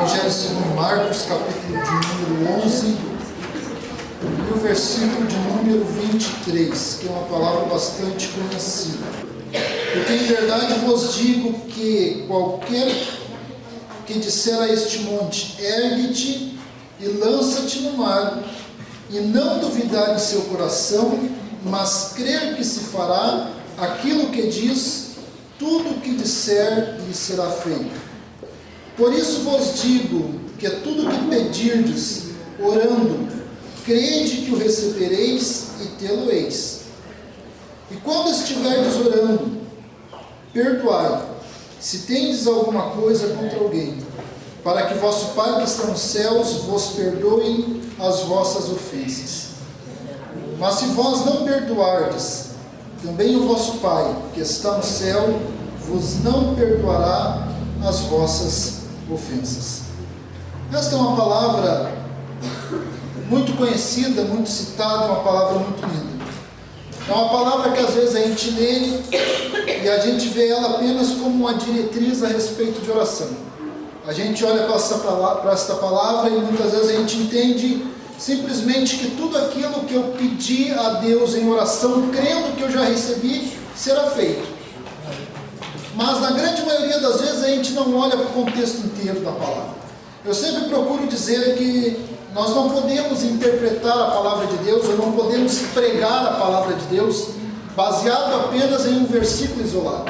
Evangelho segundo Marcos, capítulo de número 11, e o versículo de número 23, que é uma palavra bastante conhecida. Porque em verdade vos digo que qualquer que disser a este monte, ergue-te e lança-te no mar, e não duvidar em seu coração, mas crer que se fará aquilo que diz, tudo o que disser lhe será feito. Por isso vos digo que tudo o que pedirdes, orando, crede que o recebereis e tê-lo-eis. E quando estiverdes orando, perdoai, se tendes alguma coisa contra alguém, para que vosso Pai que está nos céus vos perdoe as vossas ofensas. Mas se vós não perdoardes, também o vosso Pai que está no céu vos não perdoará as vossas ofensas. Esta é uma palavra muito conhecida, muito citada, uma palavra muito linda. É uma palavra que às vezes a gente lê e a gente vê ela apenas como uma diretriz a respeito de oração. A gente olha para esta palavra e muitas vezes a gente entende simplesmente que tudo aquilo que eu pedi a Deus em oração, crendo que eu já recebi, será feito. Mas na grande maioria das vezes a gente não olha para o contexto inteiro da palavra. Eu sempre procuro dizer que nós não podemos interpretar a palavra de Deus, ou não podemos pregar a palavra de Deus baseado apenas em um versículo isolado.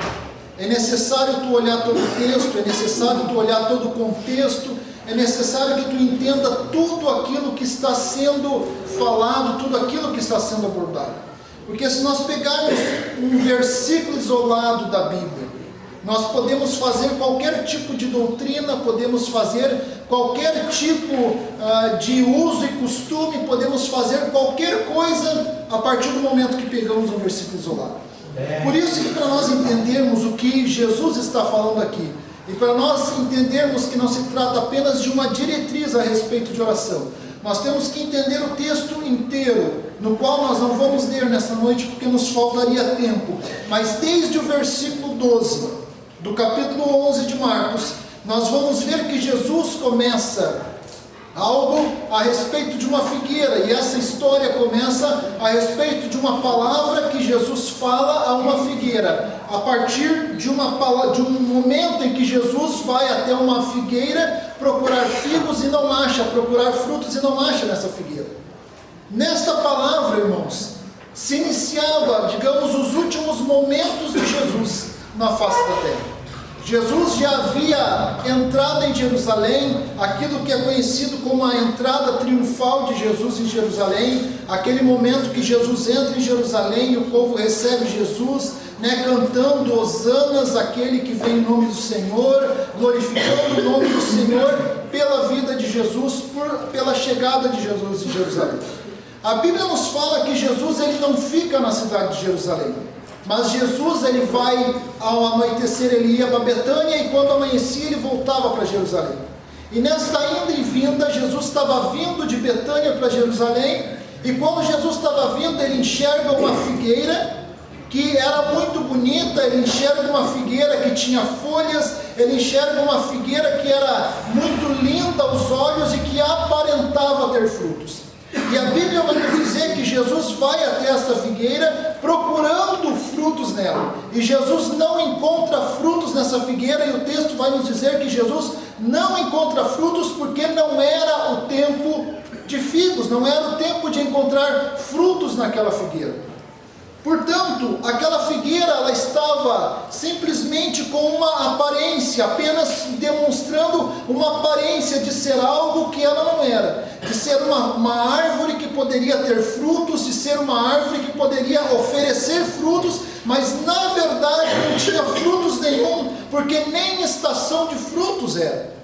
É necessário tu olhar todo o texto, é necessário tu olhar todo o contexto, é necessário que tu entenda tudo aquilo que está sendo falado, tudo aquilo que está sendo abordado. Porque se nós pegarmos um versículo isolado da Bíblia, nós podemos fazer qualquer tipo de doutrina, podemos fazer qualquer tipo de uso e costume, podemos fazer qualquer coisa a partir do momento que pegamos um versículo isolado. Por isso que para nós entendermos o que Jesus está falando aqui, e para nós entendermos que não se trata apenas de uma diretriz a respeito de oração, nós temos que entender o texto inteiro, no qual nós não vamos ler nesta noite porque nos faltaria tempo, mas desde o versículo 12 do capítulo 11 de Marcos, nós vamos ver que Jesus começa algo a respeito de uma figueira, e essa história começa a respeito de uma palavra que Jesus fala a uma figueira, a partir de um momento em que Jesus vai até uma figueira procurar figos e não acha, procurar frutos e não acha nessa figueira. Nesta palavra, irmãos, se iniciava, digamos, os últimos momentos de Jesus na face da terra. Jesus já havia entrado em Jerusalém, aquilo que é conhecido como a entrada triunfal de Jesus em Jerusalém, aquele momento que Jesus entra em Jerusalém e o povo recebe Jesus, cantando hosanas àquele que vem em nome do Senhor, glorificando o nome do Senhor pela vida de Jesus, pela chegada de Jesus em Jerusalém. A Bíblia nos fala que Jesus ele não fica na cidade de Jerusalém, mas Jesus ele vai, ao anoitecer ele ia para Betânia, e quando amanhecia ele voltava para Jerusalém. E nesta ida e vinda, Jesus estava vindo de Betânia para Jerusalém, e quando Jesus estava vindo, ele enxerga uma figueira que era muito bonita, ele enxerga uma figueira que tinha folhas, ele enxerga uma figueira que era muito linda aos olhos e que aparentava ter frutos. E a Bíblia vai nos dizer que Jesus vai até esta figueira procurando frutos nela. E Jesus não encontra frutos nessa figueira, e o texto vai nos dizer que Jesus não encontra frutos porque não era o tempo de figos, não era o tempo de encontrar frutos naquela figueira. Portanto, aquela figueira ela estava simplesmente com uma aparência, apenas demonstrando uma aparência de ser algo que ela não era, de ser uma árvore que poderia ter frutos, de ser uma árvore que poderia oferecer frutos, mas na verdade não tinha frutos nenhum, porque nem estação de frutos era.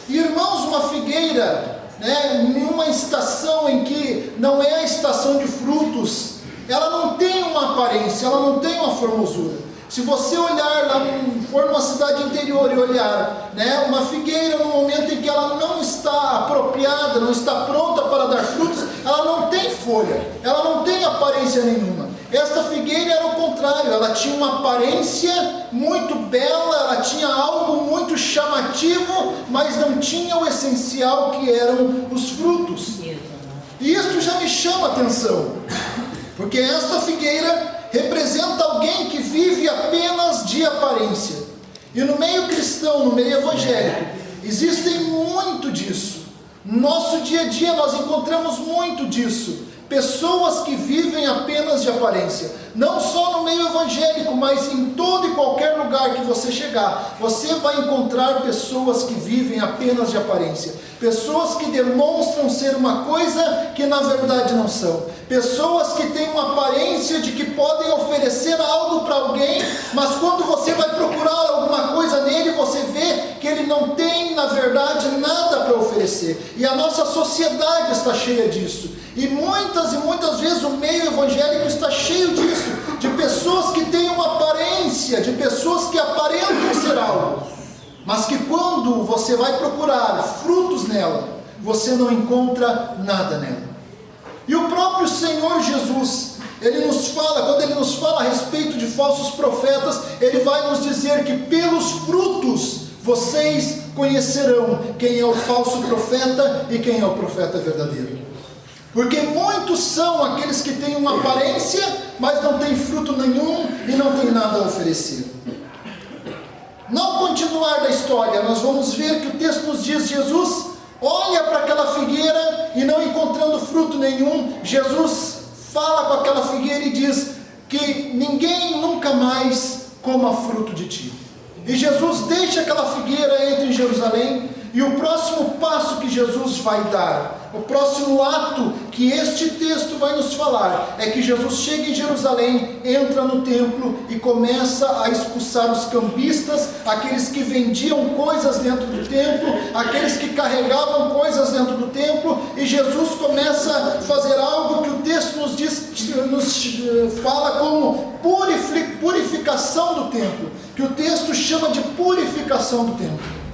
Irmãos, uma figueira, em uma estação em que não é a estação de frutos, ela não tem uma aparência, ela não tem uma formosura. Se você olhar lá, for numa cidade interior e olhar, uma figueira no momento em que ela não está apropriada, não está pronta para dar frutos, ela não tem folha, ela não tem aparência nenhuma. Esta figueira era o contrário, ela tinha uma aparência muito bela, ela tinha algo muito chamativo, mas não tinha o essencial, que eram os frutos. E isso já me chama a atenção, porque esta figueira representa alguém que vive apenas de aparência. E no meio cristão, no meio evangélico, existem muito disso. No nosso dia a dia nós encontramos muito disso. Pessoas que vivem apenas de aparência. Não só no meio evangélico, mas em todo e qualquer lugar que você chegar, você vai encontrar pessoas que vivem apenas de aparência. Pessoas que demonstram ser uma coisa que na verdade não são. Pessoas que têm uma aparência de que podem oferecer algo para alguém, mas quando você vai procurar alguma coisa nele, você vê que ele não tem na verdade nada para oferecer. E a nossa sociedade está cheia disso. E muitas vezes o meio evangélico está cheio disso, de pessoas que têm uma aparência, de pessoas que aparentam ser algo, mas que quando você vai procurar frutos nela, você não encontra nada nela. E o próprio Senhor Jesus, Ele nos fala, quando Ele nos fala a respeito de falsos profetas, Ele vai nos dizer que pelos frutos vocês conhecerão quem é o falso profeta e quem é o profeta verdadeiro. Porque muitos são aqueles que têm uma aparência, mas não têm fruto nenhum e não têm nada a oferecer. No continuar da história, nós vamos ver que o texto nos diz: Jesus olha para aquela figueira e não encontrando fruto nenhum, Jesus fala com aquela figueira e diz que ninguém nunca mais coma fruto de ti. E Jesus deixa aquela figueira, entra em Jerusalém, e o próximo passo que Jesus vai dar, o próximo ato que este texto vai nos falar, é que Jesus chega em Jerusalém, entra no templo e começa a expulsar os cambistas, aqueles que vendiam coisas dentro do templo, aqueles que carregavam coisas dentro do templo, e Jesus começa a fazer algo que o texto nos diz, nos fala como purificação do templo, que o texto chama de purificação do templo.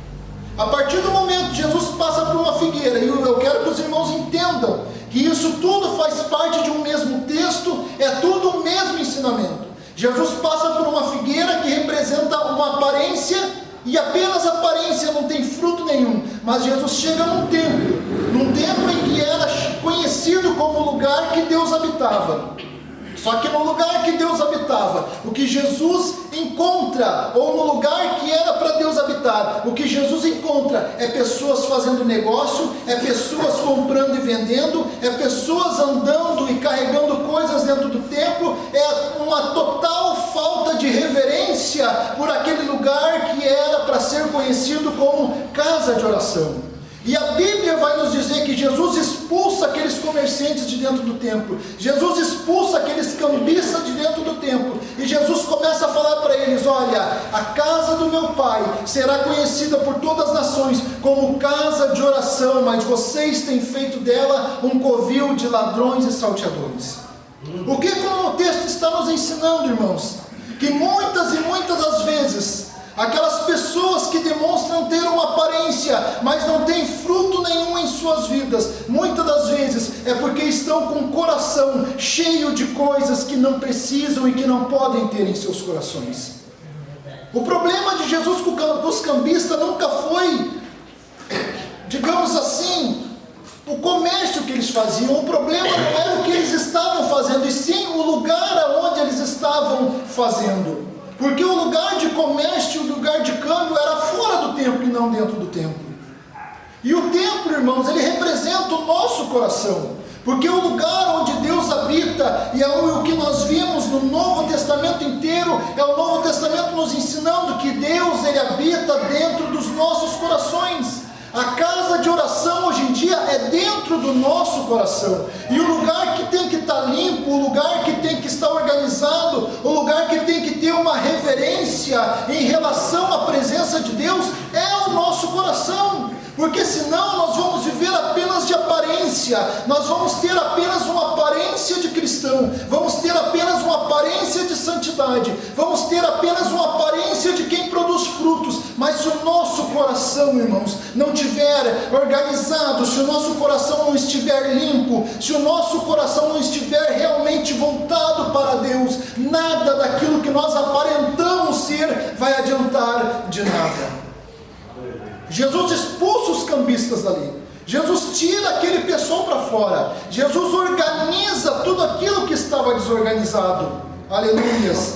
A partir do momento que Jesus passa por uma figueira, e eu quero que os irmãos entendam que isso tudo faz parte de um mesmo texto, é tudo o mesmo ensinamento. Jesus passa por uma figueira que representa uma aparência, e apenas aparência, não tem fruto nenhum. Mas Jesus chega num templo em que era conhecido como lugar que Deus habitava. Só que no lugar que Deus habitava, o que Jesus encontra, ou no lugar que era para Deus habitar, o que Jesus encontra é pessoas fazendo negócio, é pessoas comprando e vendendo, é pessoas andando e carregando coisas dentro do templo, é uma total falta de reverência por aquele lugar que era para ser conhecido como casa de oração. E a Bíblia vai nos dizer que Jesus expulsa aqueles comerciantes de dentro do templo, Jesus expulsa aqueles cambistas de dentro do templo, e Jesus começa a falar para eles: olha, a casa do meu Pai será conhecida por todas as nações como casa de oração, mas vocês têm feito dela um covil de ladrões e salteadores. O que o texto está nos ensinando, irmãos? Que muitas das vezes aquelas pessoas que demonstram ter uma aparência, mas não têm fruto nenhum em suas vidas, muitas das vezes é porque estão com o coração cheio de coisas que não precisam e que não podem ter em seus corações. O problema de Jesus com os cambistas nunca foi, digamos assim, o comércio que eles faziam. O problema não era o que eles estavam fazendo, e sim o lugar aonde eles estavam fazendo. Porque o lugar de comércio, o lugar de câmbio era fora do templo e não dentro do templo. E o templo, irmãos, ele representa o nosso coração. Porque o lugar onde Deus habita, e é o que nós vimos no Novo Testamento inteiro, é o Novo Testamento nos ensinando que Deus, ele habita dentro dos nossos corações. A casa de oração hoje em dia é dentro do nosso coração. E o lugar que tem que estar limpo, o lugar que tem que estar organizado, o lugar que tem que ter uma reverência em relação à presença de Deus é o nosso coração. Porque senão nós vamos viver apenas de aparência, nós vamos ter apenas uma aparência de cristão, vamos ter apenas uma aparência de santidade, vamos ter apenas uma aparência de quem produz frutos, mas se o nosso coração, irmãos, não estiver organizado, se o nosso coração não estiver limpo, se o nosso coração não estiver realmente voltado para Deus, nada daquilo que nós aparentamos ser vai adiantar de nada. Jesus expulsa os cambistas dali. Jesus tira aquele pessoal para fora. Jesus organiza tudo aquilo que estava desorganizado. Aleluias.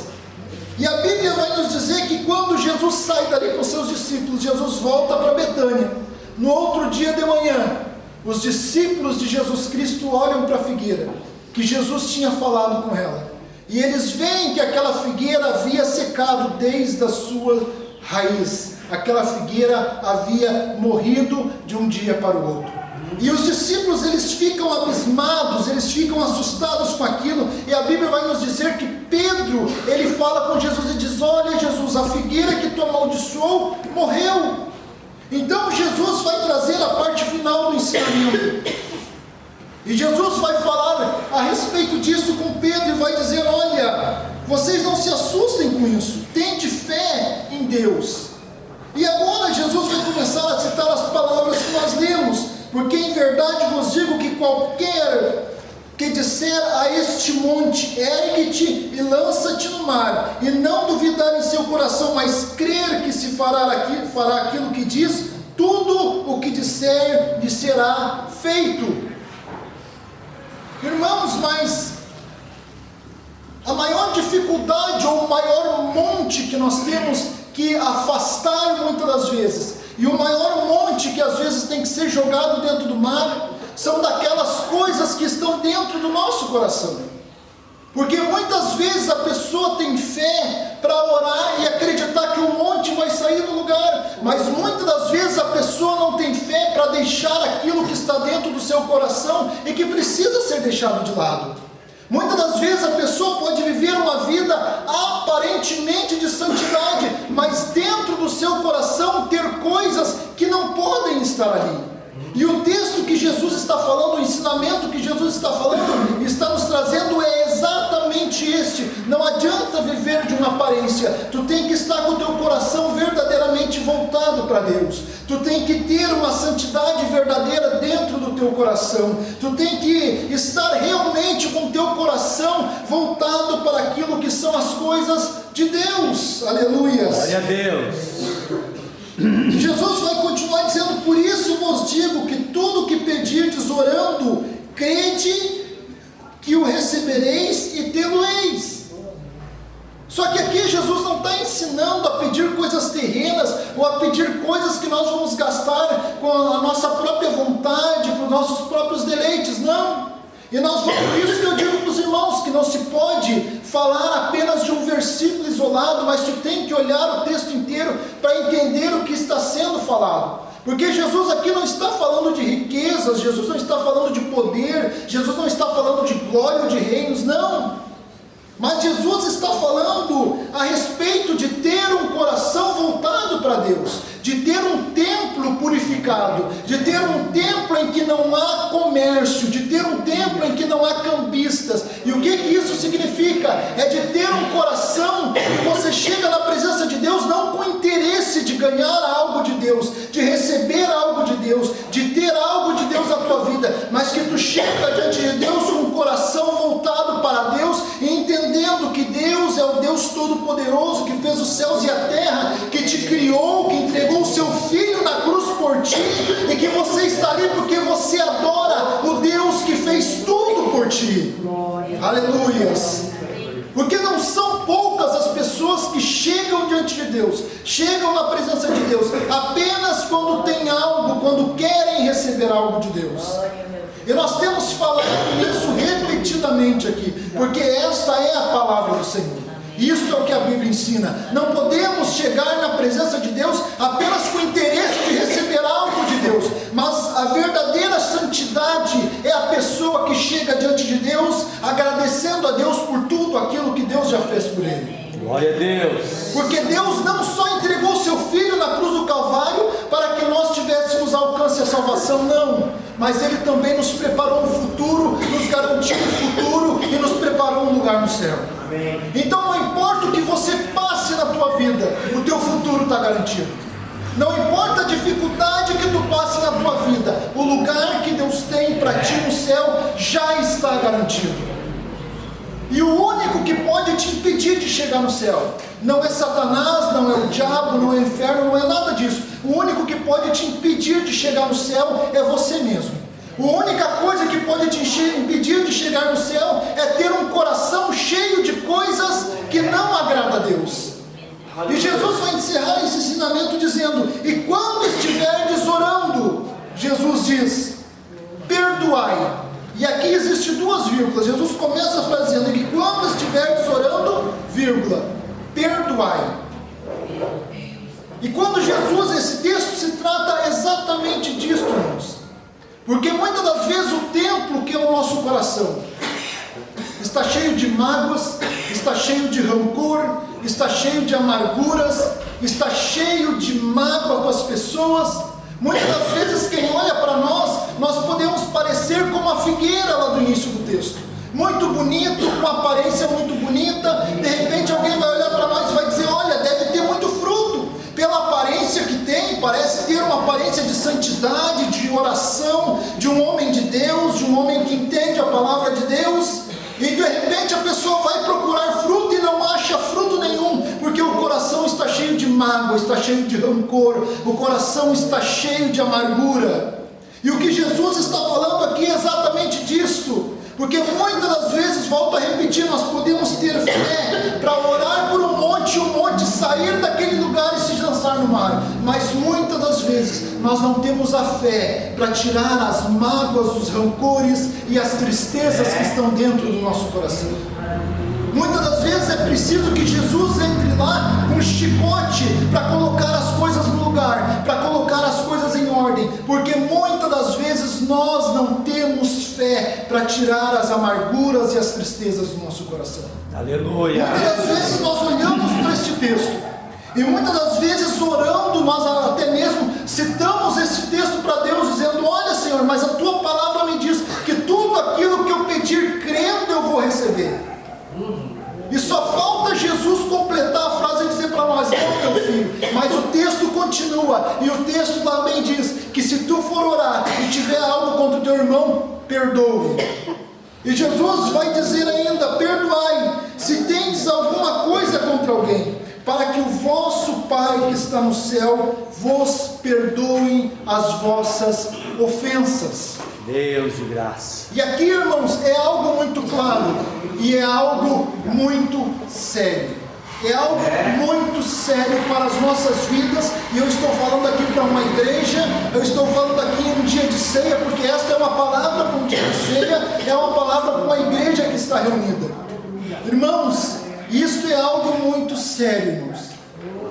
E a Bíblia vai nos dizer que quando Jesus sai dali com seus discípulos, Jesus volta para Betânia. No outro dia de manhã, os discípulos de Jesus Cristo olham para a figueira que Jesus tinha falado com ela. E eles veem que aquela figueira havia secado desde a sua raiz. Aquela figueira havia morrido de um dia para o outro. E os discípulos, eles ficam abismados, eles ficam assustados com aquilo. E a Bíblia vai nos dizer que Pedro, ele fala com Jesus e diz: olha Jesus, a figueira que tu amaldiçoou morreu. Então Jesus vai trazer a parte final do ensinamento. E Jesus vai falar a respeito disso com Pedro e vai dizer: olha, vocês não se assustem com isso, tende fé em Deus. E agora Jesus vai começar a citar as palavras que nós lemos: porque em verdade vos digo que qualquer que disser a este monte, ergue-te e lança-te no mar, e não duvidar em seu coração, mas crer que se fará aquilo que diz, tudo o que disser lhe será feito. Irmãos, mas a maior dificuldade ou o maior monte que nós temos que afastar muitas das vezes, e o maior monte que às vezes tem que ser jogado dentro do mar, são daquelas coisas que estão dentro do nosso coração. Porque muitas vezes a pessoa tem fé para orar e acreditar que o monte vai sair do lugar, mas muitas das vezes a pessoa não tem fé para deixar aquilo que está dentro do seu coração e que precisa ser deixado de lado. Muitas das vezes a pessoa pode viver uma vida aparentemente de santidade, mas dentro do seu coração ter coisas que não podem estar ali. E o texto que Jesus está falando, o ensinamento que Jesus está falando, está nos trazendo é exatamente este: não adianta viver de uma aparência, tu tem que estar com o teu coração verdadeiramente voltado para Deus, tu tem que ter uma santidade verdadeira dentro do teu coração, tu tem que estar realmente com o teu coração voltado para aquilo que são as coisas de Deus. Aleluias. Glória a Deus. Jesus vai continuar dizendo: por isso vos digo que tudo que pedirdes orando, crede que o recebereis e tê-lo-eis. Só que aqui Jesus não está ensinando a pedir coisas terrenas, ou a pedir coisas que nós vamos gastar com a nossa própria vontade, para os nossos próprios deleites, não. E por isso que eu digo para os irmãos que não se pode falar apenas de um versículo isolado, mas tu tem que olhar o texto inteiro para entender o que está sendo falado. Porque Jesus aqui não está falando de riquezas, Jesus não está falando de poder, Jesus não está falando de glória ou de reinos, não. Mas Jesus está falando a respeito de ter um coração voltado para Deus, de ter um templo purificado, de ter um templo em que não há comércio, de ter um templo em que não há cambistas. E o que isso significa? É de ter um coração que você chega na presença de Deus não com interesse de ganhar algo de Deus, de receber algo de Deus, de ter algo de Deus na tua vida, mas que tu chega diante de Deus com um coração voltado para Deus e entendendo que Deus é o Deus Todo-Poderoso, que fez os céus e a terra, que te criou, que entregou o seu Filho na cruz por ti, e que você está ali porque você adora o Deus que fez tudo por ti. Aleluias. Porque não são poucas as pessoas que chegam diante de Deus, chegam na presença de Deus apenas quando tem algo, quando querem receber algo de Deus. E nós temos falado isso repetidamente aqui, porque esta é a palavra do Senhor. Isso é o que a Bíblia ensina. Não podemos chegar na presença de Deus apenas com o interesse de receber algo de Deus, mas a verdadeira santidade é a pessoa que chega diante de Deus agradecendo a Deus por tudo aquilo que Deus já fez por ele. Glória a Deus. Porque Deus não só entregou o seu Filho na cruz do Calvário para que nós tivéssemos alcance à salvação, não, mas Ele também nos preparou um futuro, nos garantiu um futuro e nos preparou um lugar no céu. Amém. Então não importa o que você passe na tua vida, o teu futuro está garantido. Não importa a dificuldade que tu passe na tua vida, o lugar que Deus tem para ti no céu já está garantido. E o único que pode te impedir de chegar no céu não é Satanás, não é o diabo, não é o inferno, não é nada disso. O único que pode te impedir de chegar no céu é você mesmo. A única coisa que pode te impedir de chegar no céu é ter um coração cheio de coisas que não agradam a Deus. E Jesus vai encerrar esse ensinamento dizendo: e quando estiverdes orando, Jesus diz, perdoai. E aqui existe duas vírgulas. Jesus começa fazendo que quando estiverdes orando, vírgula, perdoai. E quando Jesus, esse texto se trata exatamente disso, irmãos. Porque muitas das vezes o templo, que é o nosso coração, está cheio de mágoas, está cheio de rancor, está cheio de amarguras, está cheio de mágoa com as pessoas. Muitas das vezes quem olha para nós podemos parecer como a figueira lá do início do texto. Muito bonito, com aparência muito bonita. De repente alguém vai olhar para nós e vai dizer: olha, deve ter muito fruto. Pela aparência que tem, parece ter uma aparência de santidade, de oração, de um homem de Deus, de um homem que entende a palavra de Deus. E de repente a pessoa vai procurar fruto e não acha fruto nenhum, porque o coração está cheio de mágoa, está cheio de rancor, o coração está cheio de amargura. E o que Jesus está falando aqui é exatamente disso. Porque muitas das vezes, volto a repetir, nós podemos ter fé para orar por um monte, e o monte sair daquele lugar e se lançar no mar. Mas muitas das vezes nós não temos a fé para tirar as mágoas, os rancores e as tristezas que estão dentro do nosso coração. Muitas das vezes é preciso que Jesus entre lá com um chicote para colocar as coisas no lugar, para colocar as coisas em ordem, porque muitas das vezes nós não temos fé para tirar as amarguras e as tristezas do nosso coração. Aleluia! Muitas das vezes nós olhamos para este texto e muitas das vezes orando, nós até mesmo citamos esse texto para Deus, dizendo: olha, Senhor, mas a tua palavra me diz que tudo aquilo que eu pedir crendo eu vou receber. E só falta Jesus completar a frase e dizer para nós: não, meu filho. Mas o texto continua, e o texto também diz que se tu for orar e tiver algo contra o teu irmão, perdoe. E Jesus vai dizer ainda: perdoai se tendes alguma coisa contra alguém, para que o vosso Pai que está no céu vos perdoe as vossas ofensas. Deus de graça. E aqui, irmãos, é algo muito claro e é algo muito sério. É algo muito sério para as nossas vidas. E eu estou falando aqui para uma igreja, eu estou falando aqui em um dia de ceia, porque esta é uma palavra para um dia de ceia, é uma palavra para uma igreja que está reunida. Irmãos, isto é algo muito sério, irmãos.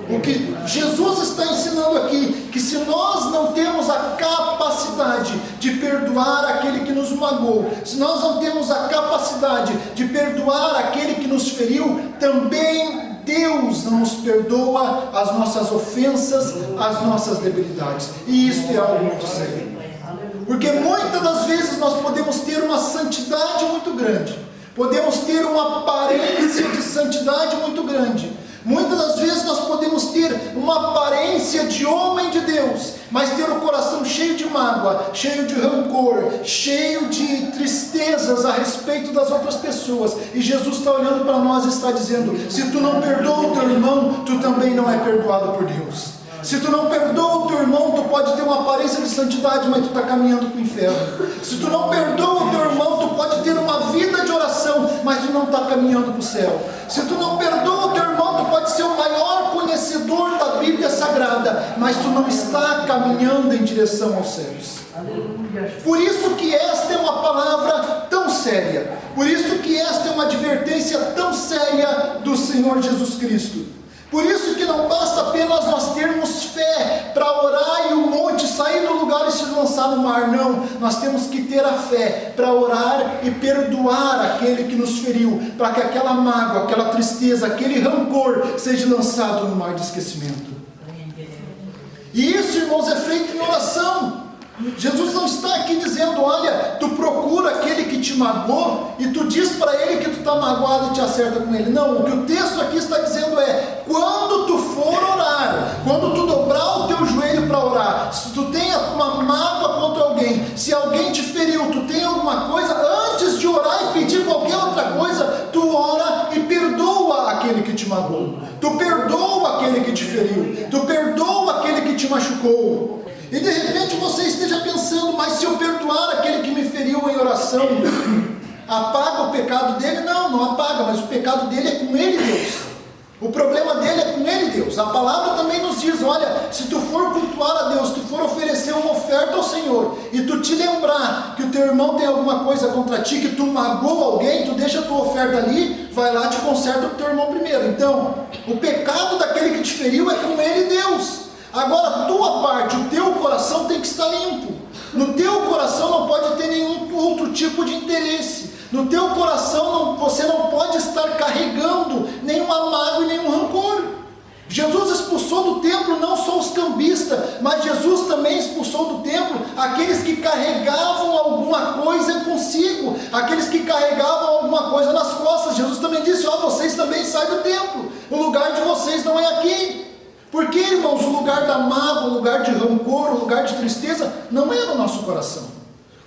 O que Jesus está ensinando aqui, que se nós não temos a capacidade de perdoar aquele que nos magoou, se nós não temos a capacidade de perdoar aquele que nos feriu, também Deus não nos perdoa as nossas ofensas, as nossas debilidades. E isso é algo muito sério. Porque muitas das vezes nós podemos ter uma santidade muito grande, podemos ter uma aparência de santidade muito grande. Muitas das vezes nós podemos ter uma aparência de homem de Deus, mas ter o coração cheio de mágoa, cheio de rancor, cheio de tristezas a respeito das outras pessoas. E Jesus está olhando para nós e está dizendo: se tu não perdoa o teu irmão, tu também não é perdoado por Deus. Se tu não perdoa o teu irmão, tu pode ter uma aparência de santidade, mas tu está caminhando para o inferno. Se tu não perdoa o teu irmão, tu pode ter uma vida de oração, mas tu não está caminhando para o céu. Se tu não perdoa o teu irmão, tu pode ser o maior conhecedor da Bíblia Sagrada, mas tu não está caminhando em direção aos céus. Por isso que esta é uma palavra tão séria, por isso que esta é uma advertência tão séria do Senhor Jesus Cristo. Por isso que não basta apenas nós termos fé para orar e o monte sair do lugar e se lançar no mar. Não, nós temos que ter a fé para orar e perdoar aquele que nos feriu, para que aquela mágoa, aquela tristeza, aquele rancor seja lançado no mar de esquecimento. E isso, irmãos, é feito em oração. Jesus não está aqui dizendo: olha, tu procura aquele que te magoou e tu diz para ele que tu está magoado e te acerta com ele. Não, o que o texto aqui está dizendo é: quando tu for orar, quando tu dobrar o teu joelho Se alguém te feriu, tu tem alguma coisa, antes de orar e pedir qualquer outra coisa, tu ora e perdoa aquele que te magoou. Tu perdoa aquele que te feriu. Tu perdoa aquele que te machucou. E de repente você esteja pensando, mas se eu perdoar aquele que me feriu em oração, apaga o pecado dele? Não, não apaga, mas o pecado dele é com ele, Deus. O problema dele é com ele, Deus. A palavra também nos diz, olha, se tu for cultuar a Deus, se tu for oferecer uma oferta ao Senhor, e tu te lembrar que o teu irmão tem alguma coisa contra ti, que tu magoou alguém, tu deixa a tua oferta ali, vai lá e te conserta com o teu irmão primeiro. Então, o pecado daquele que te feriu é com ele, Deus. Agora, a tua parte, o teu coração tem que estar limpo. No teu coração não pode ter nenhum outro tipo de interesse. No teu coração você não pode estar carregando nenhuma mágoa e nenhum rancor. Jesus expulsou do templo não só os cambistas, mas Jesus também expulsou do templo aqueles que carregavam alguma coisa consigo, aqueles que carregavam alguma coisa nas costas. Jesus também disse, ó, vocês também saem do templo, o lugar de vocês não é aqui. Porque, irmãos, o lugar da mágoa, o lugar de rancor, o lugar de tristeza, não é no nosso coração.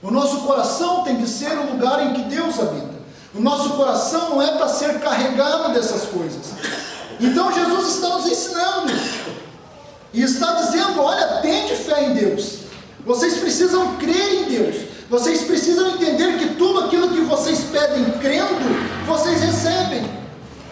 O nosso coração tem que ser o lugar em que Deus habita. O nosso coração não é para ser carregado dessas coisas. Então Jesus está nos ensinando. E está dizendo, olha, tende fé em Deus. Vocês precisam crer em Deus. Vocês precisam entender que tudo aquilo que vocês pedem crendo, vocês recebem.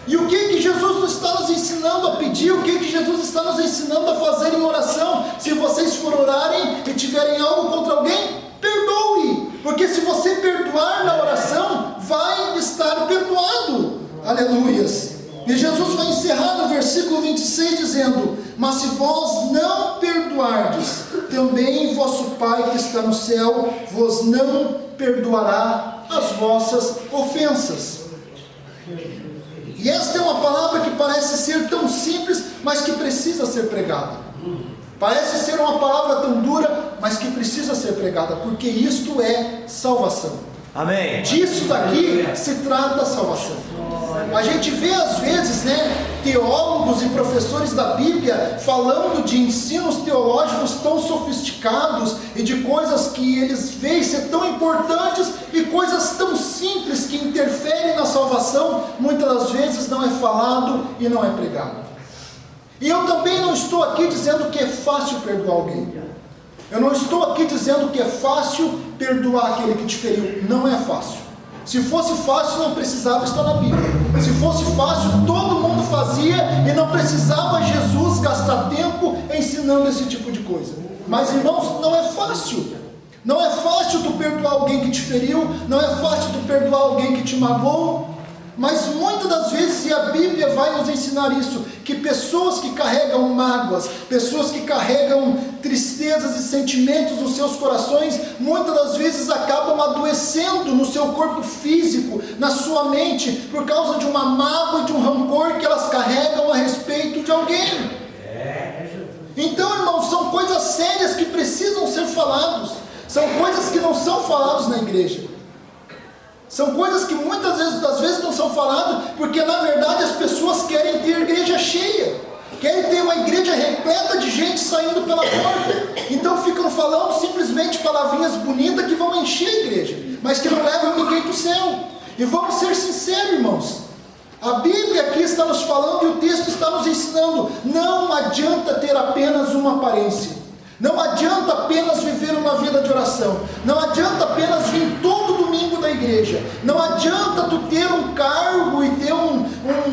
E o que Jesus está nos ensinando a pedir? O que Jesus está nos ensinando a fazer em oração? Se vocês for orarem e tiverem algo contra alguém, perdoe. Porque se você perdoar na oração, vai estar perdoado. Aleluias. E Jesus vai encerrar no versículo 26 dizendo, mas se vós não perdoardes, também vosso Pai que está no céu vos não perdoará as vossas ofensas. E esta é uma palavra que parece ser tão simples, mas que precisa ser pregada. Parece ser uma palavra tão dura, mas que precisa ser pregada, porque isto é salvação. Amém. Disso daqui se trata a salvação. A gente vê às vezes, teólogos e professores da Bíblia falando de ensinos teológicos tão sofisticados e de coisas que eles veem ser tão importantes e coisas tão simples que interferem na salvação, muitas das vezes não é falado e não é pregado. E eu também não estou aqui dizendo que é fácil perdoar alguém. Eu não estou aqui dizendo que é fácil perdoar aquele que te feriu. Não é fácil. Se fosse fácil, não precisava estar na Bíblia. Se fosse fácil, todo mundo fazia e não precisava Jesus gastar tempo ensinando esse tipo de coisa. Mas, irmãos, não é fácil. Não é fácil tu perdoar alguém que te feriu. Não é fácil tu perdoar alguém que te magoou. Mas muitas das vezes, e a Bíblia vai nos ensinar isso, que pessoas que carregam mágoas, pessoas que carregam tristezas e sentimentos nos seus corações, muitas das vezes acabam adoecendo no seu corpo físico, na sua mente, por causa de uma mágoa e de um rancor que elas carregam a respeito de alguém. Então, irmãos, são coisas sérias que precisam ser faladas, são coisas que não são faladas na igreja. São coisas que muitas vezes não são faladas, porque na verdade as pessoas querem ter igreja cheia, querem ter uma igreja repleta de gente saindo pela porta, então ficam falando simplesmente palavrinhas bonitas que vão encher a igreja, mas que não levam ninguém para o céu. E vamos ser sinceros, irmãos, a Bíblia aqui está nos falando e o texto está nos ensinando, não adianta ter apenas uma aparência. Não adianta apenas viver uma vida de oração. Não adianta apenas vir todo domingo da igreja. Não adianta tu ter um cargo e ter um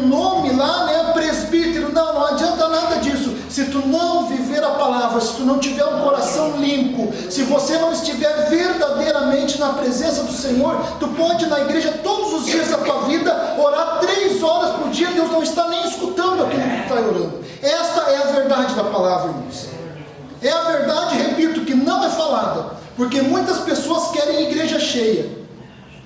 nome lá, presbítero. Não adianta nada disso. Se tu não viver a palavra, se tu não tiver um coração limpo, se você não estiver verdadeiramente na presença do Senhor, tu pode ir na igreja todos os dias da tua vida, orar 3 horas por dia, Deus não está nem escutando aquilo que tu está orando. Esta é a verdade da palavra, irmãos. É a verdade, repito, que não é falada, porque muitas pessoas querem igreja cheia,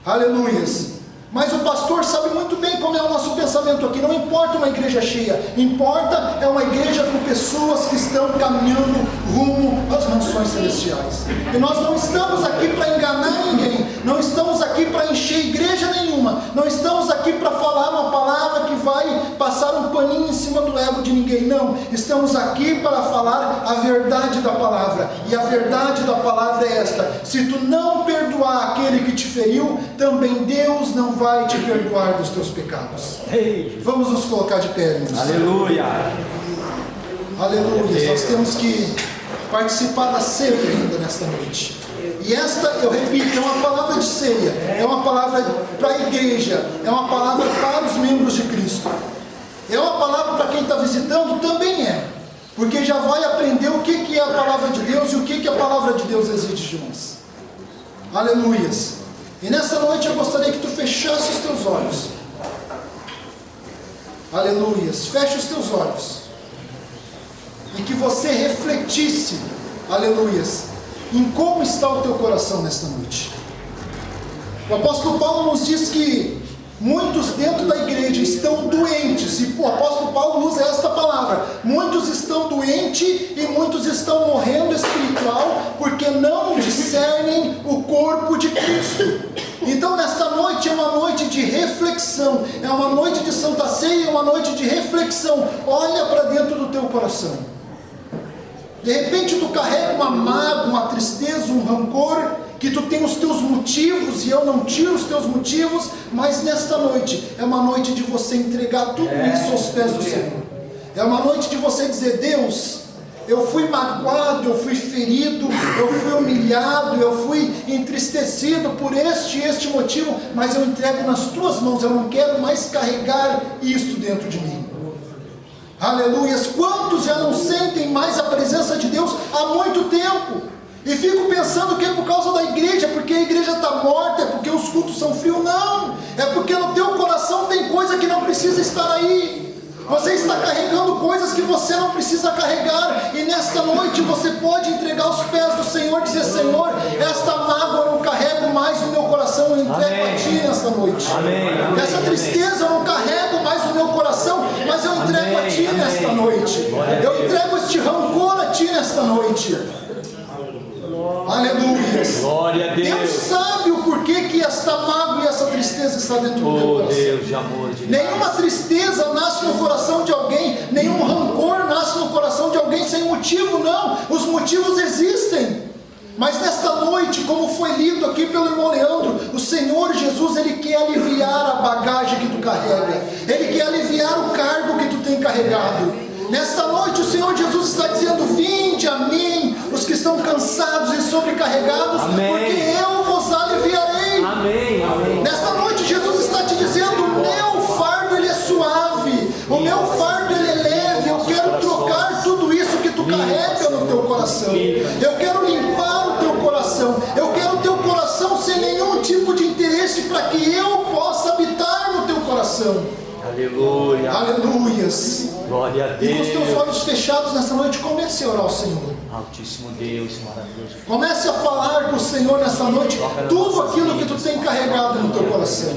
aleluias, mas o pastor sabe muito bem como é o nosso pensamento aqui, não importa uma igreja cheia, importa é uma igreja com pessoas que estão caminhando rumo mansões celestiais. E nós não estamos aqui para enganar ninguém, não estamos aqui para encher igreja nenhuma, não estamos aqui para falar uma palavra que vai passar um paninho em cima do ego de ninguém, não. Estamos aqui para falar a verdade da palavra, e a verdade da palavra é esta: se tu não perdoar aquele que te feriu, também Deus não vai te perdoar dos teus pecados. Vamos nos colocar de pé, irmãos. Aleluia. Aleluia. Nós temos que participar da ceia ainda nesta noite. E esta, eu repito, é uma palavra de ceia, é uma palavra para a igreja, é uma palavra para os membros de Cristo. É uma palavra para quem está visitando, também é, porque já vai aprender o que é a palavra de Deus e o que a palavra de Deus exige de nós. Aleluias. E nessa noite eu gostaria que tu fechasse os teus olhos. Aleluias. Feche os teus olhos. E que você refletisse, aleluias, em como está o teu coração nesta noite. O apóstolo Paulo nos diz que muitos dentro da igreja estão doentes, e o apóstolo Paulo usa esta palavra: muitos estão doentes e muitos estão morrendo espiritual, porque não discernem o corpo de Cristo. Então nesta noite é uma noite de reflexão, é uma noite de Santa Ceia, é uma noite de reflexão. Olha para dentro do teu coração. De repente tu carrega uma mágoa, uma tristeza, um rancor, que tu tem os teus motivos, e eu não tiro os teus motivos, mas nesta noite é uma noite de você entregar tudo isso aos pés do Senhor. É uma noite de você dizer: Deus, eu fui magoado, eu fui ferido, eu fui humilhado, eu fui entristecido por este motivo, mas eu entrego nas tuas mãos, eu não quero mais carregar isto dentro de mim. Aleluias. Quantos já não sentem mais a presença de Deus há muito tempo? E fico pensando que é por causa da igreja, porque a igreja está morta, é porque os cultos são frios. Não, é porque no teu coração tem coisa que não precisa estar aí. Você está carregando coisas que você não precisa carregar, e nesta noite você pode entregar aos pés do Senhor, dizer: Senhor, esta mágoa eu não carrego mais no meu coração, eu entrego a Ti nesta noite. Essa tristeza eu não carrego mais no meu coração, mas eu entrego a Ti nesta noite. Eu entrego este rancor a Ti nesta noite. Aleluia. Glória a Deus. Deus sabe o porquê que esta mágoa e essa tristeza está dentro do teu coração. Deus de amor, de nenhuma tristeza nasce no coração de alguém, nenhum rancor nasce no coração de alguém sem motivo, não. Os motivos existem. Mas nesta noite, como foi lido aqui pelo irmão Leandro, o Senhor Jesus, Ele quer aliviar a bagagem que tu carrega, Ele quer aliviar o cargo que tu tem carregado. Nesta noite o Senhor Jesus está dizendo: vinde a mim, os que estão cansados e sobrecarregados, porque eu vos aliviarei. Nesta noite Jesus está te dizendo: o meu fardo ele é suave, o meu fardo ele é leve. Eu quero trocar tudo isso que tu carrega no teu coração, eu quero limpar o teu coração, eu quero o teu coração sem nenhum tipo de interesse, para que eu possa habitar no teu coração. Aleluia. Aleluias. Glória a Deus. E com os teus olhos fechados nessa noite, comece a orar ao Senhor. Altíssimo Deus, maravilhoso. Comece a falar para o Senhor nessa noite tudo aquilo que tu tem carregado no teu coração,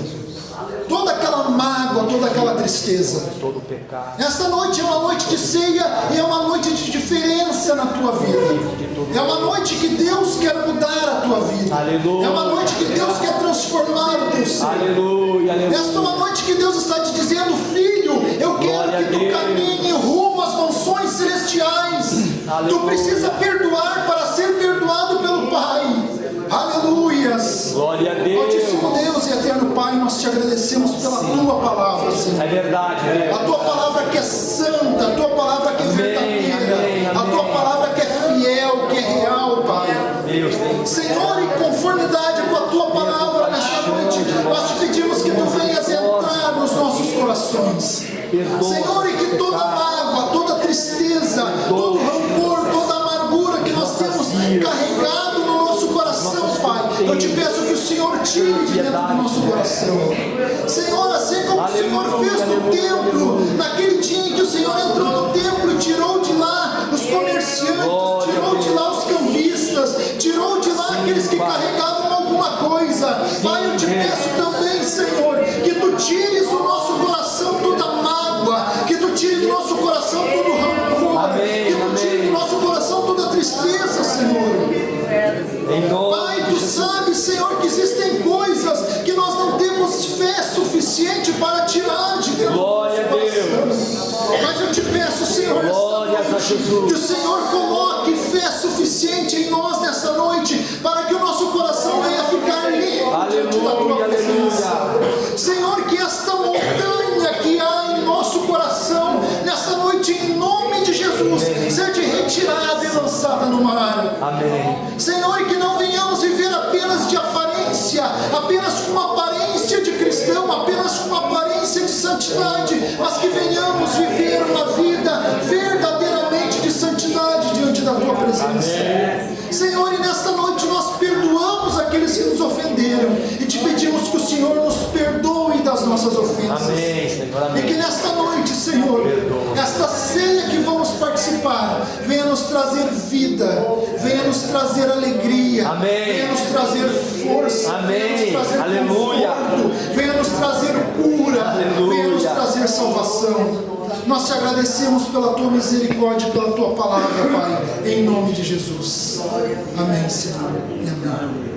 toda aquela mágoa, toda aquela tristeza. Todo o pecado. Esta noite é uma noite de ceia, e é uma noite de diferença na tua vida. É uma noite que Deus quer mudar a tua vida. Aleluia. É uma noite que Deus quer transformar o teu ser. Aleluia, aleluia. Esta é uma noite que Deus está te dizendo: filho, eu quero que tu caminhe rumo às mansões celestiais. Aleluia. Tu precisa perdoar para ser perdoado pelo Pai. Aleluias. Glória a Deus. Altíssimo Deus e eterno Pai, nós te agradecemos pela tua palavra, Senhor. É verdade, Deus. A tua palavra que é santa, a tua palavra que é verdadeira, a tua palavra que é fiel, que é real, Pai. Deus tem. Senhor, em conformidade com a tua palavra nesta noite, nós te pedimos que tu venhas entrar nos nossos corações. Senhor, e que toda mágoa, toda tristeza, todo rancor, toda amargura que nós temos carregado no nosso coração, Pai, eu te peço que o Senhor tire de dentro do nosso coração. Senhor, assim como o Senhor fez no templo, naquele dia em que o Senhor entrou no templo e tirou de lá os comerciantes, tirou de lá os cambistas, tirou de lá aqueles que carregavam alguma coisa. Pai, eu te peço também, Senhor, que tu tires do nosso coração toda mágoa, que tu tire do nosso coração todo rancor, que tu tire do nosso coração toda tristeza, Senhor. para tirar de dentro do Glória nosso a Deus. coração. Mas eu te peço, Senhor, nessa Glórias a noite, Jesus. que o Senhor coloque fé suficiente em nós nessa noite, para que o nosso coração venha ficar limpo diante da tua Aleluia, presença. aleluia. Senhor, que esta montanha que há em nosso coração, nessa noite, em nome de Jesus, seja retirada e lançada no mar. Amém. Senhor, que não venhamos viver apenas de aparência, apenas com uma aparência de cristão, apenas com uma aparência de santidade, mas que venhamos viver uma vida verdadeiramente de santidade diante da tua presença. Senhor, e nesta noite nós perdoamos aqueles que nos ofenderam e te pedimos que o Senhor nos perdoe das nossas ofensas. Amém, Senhor. E Amém. que nesta noite, Senhor, esta ceia que vamos participar, venha nos trazer vida, venha nos trazer alegria, Amém. venha nos trazer força, Amém. venha nos trazer Aleluia. conforto, venha nos trazer cura, Aleluia. venha nos trazer salvação. Nós te agradecemos pela tua misericórdia e pela tua palavra, Pai, em nome de Jesus. Amém, Senhor. E amém.